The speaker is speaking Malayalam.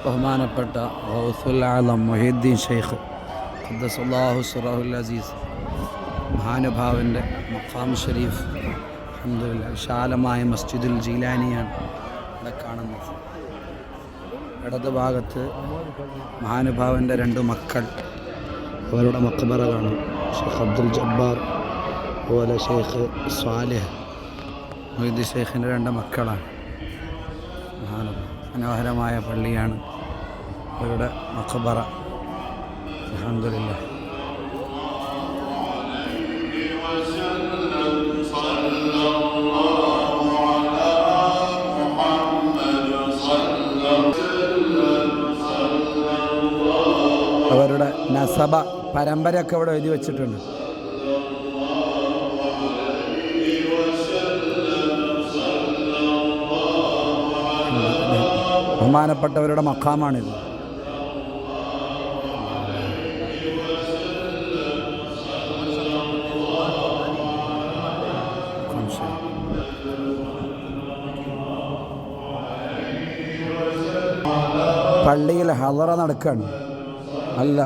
ബഹുമാനപ്പെട്ട ഗൗസുൽ ആലം മുഹീദ്ദീൻ ഷെയ്ഖ് ഖദ്ദസല്ലാഹു സിറഹുൽ അസീസ് മഹാനുഭാവൻ്റെ മഖാം ഷരീഫ് അൽഹംദുലില്ലാഹ് വിശാലമായ മസ്ജിദുൽ ജീലാനിയാണ് ഇവിടെ കാണുന്നത്. ഇടത് ഭാഗത്ത് മഹാനുഭാവൻ്റെ രണ്ട് മക്കൾ, അവരുടെ മക്ബറ കാണും. ഷെയ്ഖ് അബ്ദുൽ ജബ്ബാർ അതുപോലെ ഷെയ്ഖ് സ്വാലിഹ് മുഹീദ്ദീൻ ഷെയ്ഖിൻ്റെ രണ്ട് മക്കളാണ്. മനോഹരമായ പള്ളിയാണ് അവരുടെ മഖബറ. അൽഹംദുലില്ലാഹ്. അവരുടെ നസബ പരമ്പരയൊക്കെ ഇവിടെ എഴുതി വച്ചിട്ടുണ്ട്. ബഹുമാനപ്പെട്ടവരുടെ മഖാമാണിത്. പള്ളിയിൽ ഹളറ നടക്കുകയാണ്. അല്ല